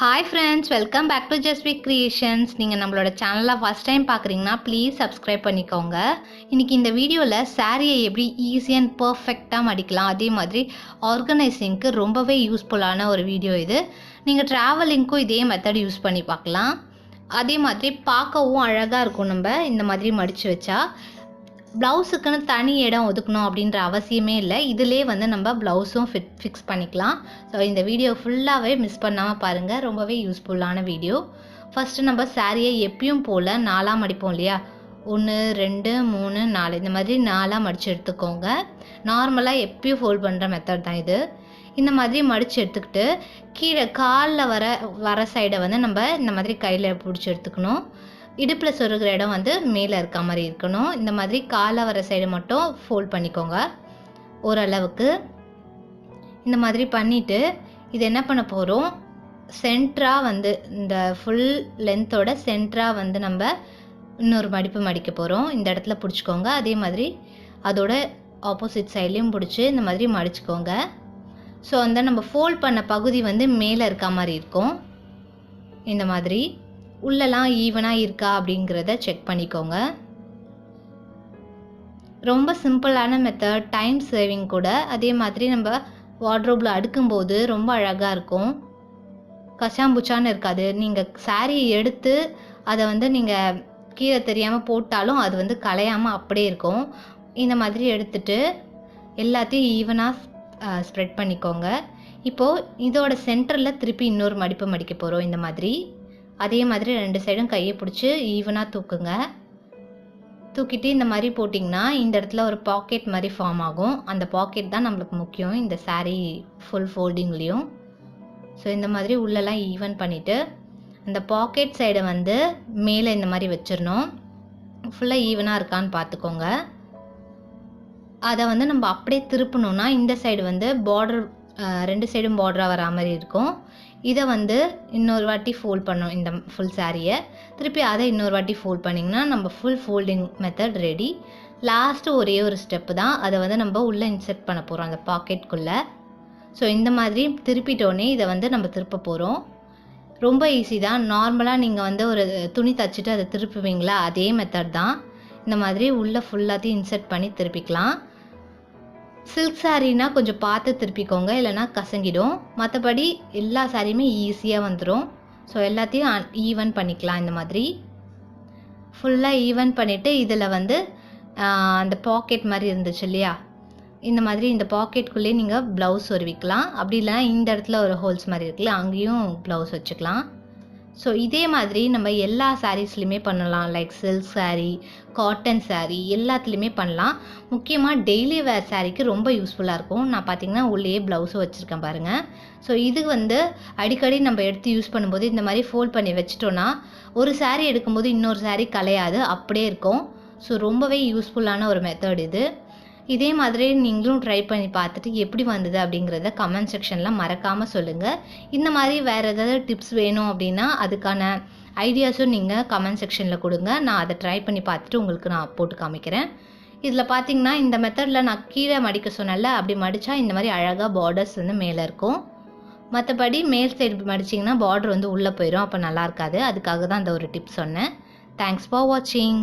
Hi friends, welcome back to Justvik creations. நீங்கள் நம்மளோட சேனலில் ஃபஸ்ட் டைம் பார்க்குறீங்கன்னா ப்ளீஸ் சப்ஸ்கிரைப் பண்ணிக்கோங்க. இன்றைக்கி இந்த வீடியோவில் சாரியை எப்படி ஈஸி அண்ட் பர்ஃபெக்டாக மடிக்கலாம், அதே மாதிரி ஆர்கனைசிங்க்கு ரொம்பவே யூஸ்ஃபுல்லான ஒரு வீடியோ இது. நீங்கள் ட்ராவலிங்க்கும் இதே மெத்தட் யூஸ் பண்ணி பார்க்கலாம். அதே மாதிரி பார்க்கவும் அழகாக இருக்கும். நம்ம இந்த மாதிரி மடித்து வச்சா ப்ளவுஸுக்குன்னு தனி இடம் ஒதுக்கணும் அப்படின்ற அவசியமே இல்லை. இதிலே நம்ம ப்ளவுஸும் ஃபிக்ஸ் பண்ணிக்கலாம். ஸோ இந்த வீடியோ ஃபுல்லாகவே மிஸ் பண்ணாமல் பாருங்கள், ரொம்பவே யூஸ்ஃபுல்லான வீடியோ. ஃபஸ்ட்டு நம்ம சாரியை எப்பயும் போல் 4ஆக மடிப்போம் இல்லையா, 1 2 3 4 இந்த மாதிரி 4ஆக மடித்து எடுத்துக்கோங்க. நார்மலாக எப்பயும் ஃபோல்ட் பண்ணுற மெத்தட் தான் இது. இந்த மாதிரி மடித்து எடுத்துக்கிட்டு கீழே காலில் வர சைடை நம்ம இந்த மாதிரி கையில் பிடிச்சி எடுத்துக்கணும். இடுப்பில் சொருகிற இடம் மேலே இருக்க மாதிரி இருக்கணும். இந்த மாதிரி காலை வர சைடு மட்டும் ஃபோல்ட் பண்ணிக்கோங்க ஓரளவுக்கு. இந்த மாதிரி பண்ணிவிட்டு இது என்ன பண்ண போகிறோம், சென்டராக இந்த ஃபுல் லென்த்தோட சென்டராக நம்ம இன்னொரு மடிப்பு மடிக்க போகிறோம். இந்த இடத்துல பிடிச்சிக்கோங்க. அதே மாதிரி அதோட ஆப்போசிட் சைட்லேயும் பிடிச்சி இந்த மாதிரி மடிச்சுக்கோங்க. ஸோ நம்ம ஃபோல்ட் பண்ண பகுதி மேலே இருக்க மாதிரி இருக்கும். இந்த மாதிரி உள்ளெல்லாம் ஈவனாக இருக்கா அப்படிங்கிறத செக் பண்ணிக்கோங்க. ரொம்ப சிம்பிளான மெத்தட், டைம் சேவிங் கூட. அதே மாதிரி நம்ம வார்ட்ரோப்பில் அடுக்கும்போது ரொம்ப அழகாக இருக்கும், கச்சாம்பூச்சான்னு இருக்காது. நீங்கள் சாரியை எடுத்து அதை நீங்கள் கீழே தெரியாமல் போட்டாலும் அது கலையாமல் அப்படியே இருக்கும். இந்த மாதிரி எடுத்துட்டு எல்லாத்தையும் ஈவனாக ஸ்ப்ரெட் பண்ணிக்கோங்க. இப்போது இதோட சென்டரில் திருப்பி இன்னொரு மடிப்பு மடிக்க போகிறோம். இந்த மாதிரி அதே மாதிரி 2 சைடும் கையை பிடிச்சி ஈவனாக தூக்குங்க. தூக்கிட்டு இந்த மாதிரி போட்டிங்கன்னா இந்த இடத்துல ஒரு பாக்கெட் மாதிரி ஃபார்ம் ஆகும். அந்த பாக்கெட் தான் நம்மளுக்கு முக்கியம் இந்த சாரீ ஃபுல் ஃபோல்டிங்லேயும். ஸோ இந்த மாதிரி உள்ளெல்லாம் ஈவன் பண்ணிவிட்டு அந்த பாக்கெட் சைடை மேலே இந்த மாதிரி வச்சிடணும். ஃபுல்லாக ஈவனாக இருக்கான்னு பார்த்துக்கோங்க. அதை நம்ம அப்படியே திருப்பணுன்னா இந்த சைடு பார்டர் 2 சைடும் பார்டராக வரா மாதிரி இருக்கும். இதை இன்னொரு வாட்டி ஃபோல்ட் பண்ணணும். இந்த ஃபுல் சாரியை திருப்பி அதை இன்னொரு வாட்டி ஃபோல்ட் பண்ணிங்கன்னா நம்ம full folding method ready. Last ஒரே ஒரு ஸ்டெப்பு தான், அதை நம்ம உள்ளே இன்செர்ட் பண்ண போகிறோம் அந்த பாக்கெட்டுக்குள்ளே. ஸோ இந்த மாதிரி திருப்பிட்டோன்னே இதை நம்ம திருப்ப போகிறோம். ரொம்ப ஈஸி தான். நார்மலாக நீங்கள் ஒரு துணி தச்சுட்டு அதை திருப்புவீங்களா, அதே மெத்தட் தான். இந்த மாதிரி உள்ளே ஃபுல்லாத்தையும் இன்செர்ட் பண்ணி திருப்பிக்கலாம். சில்க் சாரீனா கொஞ்சம் பார்த்து திருப்பிக்கோங்க, இல்லைனா கசங்கிடும். மற்றபடி எல்லா சாரியுமே ஈஸியாக வந்துடும். ஸோ எல்லாத்தையும் ஈவன் பண்ணிக்கலாம். இந்த மாதிரி ஃபுல்லாக ஈவன் பண்ணிவிட்டு இதில் அந்த பாக்கெட் மாதிரி இருந்துச்சு இல்லையா, இந்த மாதிரி இந்த பாக்கெட்டுக்குள்ளேயே நீங்கள் ப்ளவுஸ் சொருவிக்கலாம். அப்படி இல்லைனா இந்த இடத்துல ஒரு ஹோல்ஸ் மாதிரி இருக்குல்ல, அங்கேயும் ப்ளவுஸ் வச்சுக்கலாம். ஸோ இதே மாதிரி நம்ம எல்லா சாரீஸ்லையுமே பண்ணலாம். Like silk sari, cotton sari எல்லாத்துலேயுமே பண்ணலாம். முக்கியமாக டெய்லி வேர் சாரீக்கு ரொம்ப யூஸ்ஃபுல்லாக இருக்கும். நான் பார்த்தீங்கன்னா உள்ளேயே ப்ளவுஸும் வச்சுருக்கேன் பாருங்கள். ஸோ இது அடிக்கடி நம்ம எடுத்து யூஸ் பண்ணும்போது இந்த மாதிரி ஃபோல்ட் பண்ணி வச்சிட்டோன்னா ஒரு சாரீ எடுக்கும்போது இன்னொரு சாரீ கலையாது, அப்படியே இருக்கும். ஸோ ரொம்பவே யூஸ்ஃபுல்லான ஒரு மெத்தட் இது. இதே மாதிரி நீங்களும் ட்ரை பண்ணி பார்த்துட்டு எப்படி வந்தது அப்படிங்கிறத கமெண்ட் செக்ஷனில் மறக்காமல் சொல்லுங்கள். இந்த மாதிரி வேறு ஏதாவது டிப்ஸ் வேணும் அப்படின்னா அதுக்கான ஐடியாஸும் நீங்கள் கமெண்ட் செக்ஷனில் கொடுங்க. நான் அதை ட்ரை பண்ணி பார்த்துட்டு உங்களுக்கு நான் போட்டு காமிக்கிறேன். இதில் பார்த்தீங்கன்னா இந்த மெத்தடில் நான் கீழே மடிக்க சொன்னல, அப்படி மடித்தா இந்த மாதிரி அழகாக பார்டர்ஸ் மேலே இருக்கும். மற்றபடி மேல் சைடு மடிச்சிங்கன்னா பார்டர் உள்ளே போயிடும், அப்போ நல்லா இருக்காது. அதுக்காக தான் அந்த ஒரு டிப் சொன்னேன். தேங்க்ஸ் ஃபார் வாட்சிங்.